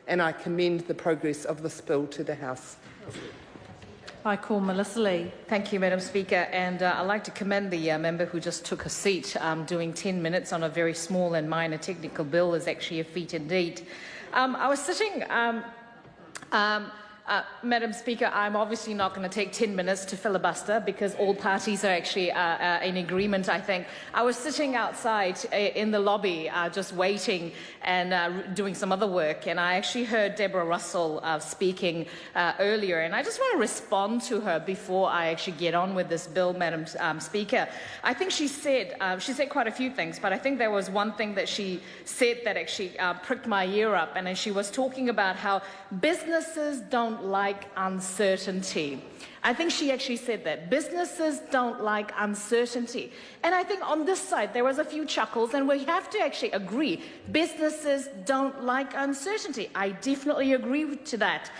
and I commend the progress of this bill to the House. I call Melissa Lee. Thank you, Madam Speaker, and I'd like to commend the member who just took a seat. Doing 10 minutes on a very small and minor technical bill is actually a feat indeed. I was sitting... Madam Speaker, I'm obviously not going to take 10 minutes to filibuster because all parties are actually in agreement, I think. I was sitting outside in the lobby just waiting and doing some other work, and I actually heard Deborah Russell speaking earlier, and I just want to respond to her before I actually get on with this bill, Madam Speaker. I think she said quite a few things, but I think there was one thing that she said that actually pricked my ear up, and she was talking about how businesses don't like uncertainty. I think she actually said that. Businesses don't like uncertainty. And I think on this side there was a few chuckles, and we have to actually agree. Businesses don't like uncertainty. I definitely agree to that.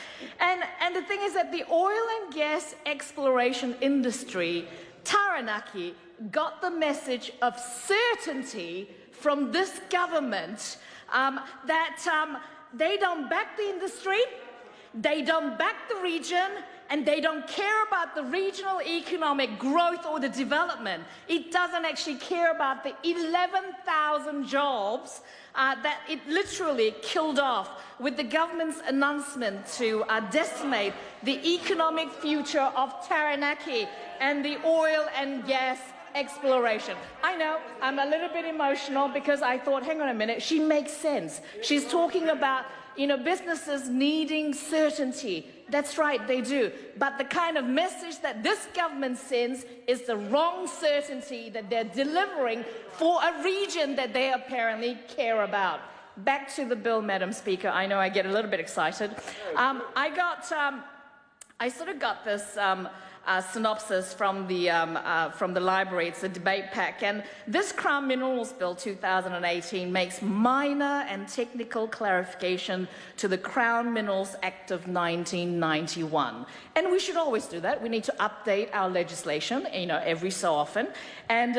And the thing is that the oil and gas exploration industry, Taranaki, got the message of certainty from this government that they don't back the industry, they don't back the region, and they don't care about the regional economic growth or the development. It doesn't actually care about the 11,000 jobs that it literally killed off with the government's announcement to decimate the economic future of Taranaki and the oil and gas exploration. I know, I'm a little bit emotional because I thought, hang on a minute, she makes sense. She's talking about, businesses needing certainty. That's right, they do. But the kind of message that this government sends is the wrong certainty that they're delivering for a region that they apparently care about. Back to the bill, Madam Speaker. I know I get a little bit excited. I sort of got this synopsis from the library. It's a debate pack, and this Crown Minerals Bill 2018 makes minor and technical clarification to the Crown Minerals Act of 1991, and we should always do that. We need to update our legislation, every so often, and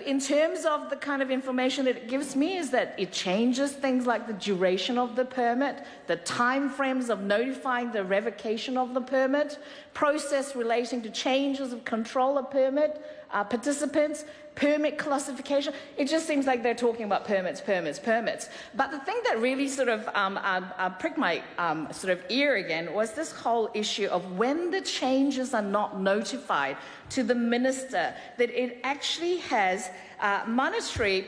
in terms of the kind of information that it gives me is that it changes things like the duration of the permit, the time frames of notifying the revocation of the permit, process relating to changes of control of permit, participants, permit classification. It just seems like they're talking about permits. But the thing that really sort of pricked my ear again was this whole issue of when the changes are not notified to the minister, that it actually has monetary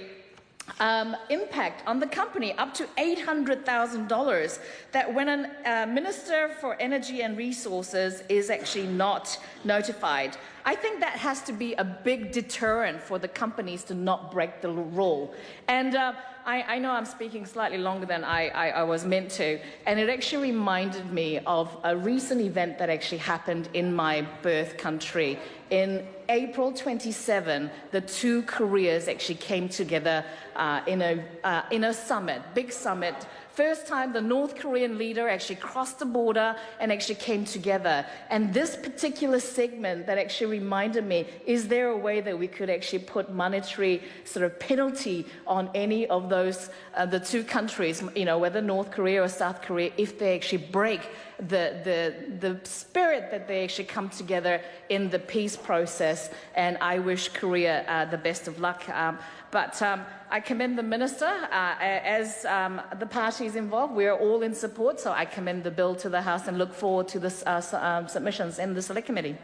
impact on the company, up to $800,000, that when a Minister for Energy and Resources is actually not notified. I think that has to be a big deterrent for the companies to not break the rule. And I know I'm speaking slightly longer than I was meant to, and it actually reminded me of a recent event that actually happened in my birth country. In April 27, the two Koreas actually came together in a summit, big summit. First time the North Korean leader actually crossed the border and actually came together. And this particular segment that actually reminded me, is there a way that we could actually put monetary sort of penalty on any of those, the two countries, whether North Korea or South Korea, if they actually break the spirit that they actually come together in the peace process. And I wish Korea the best of luck. But I commend the Minister. As the parties involved, we are all in support, so I commend the bill to the House and look forward to the submissions in the Select Committee.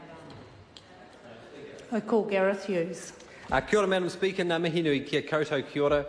I call Gareth Hughes. Kia ora, Madam Speaker. Ngā mihi nui kia koutou kia ora.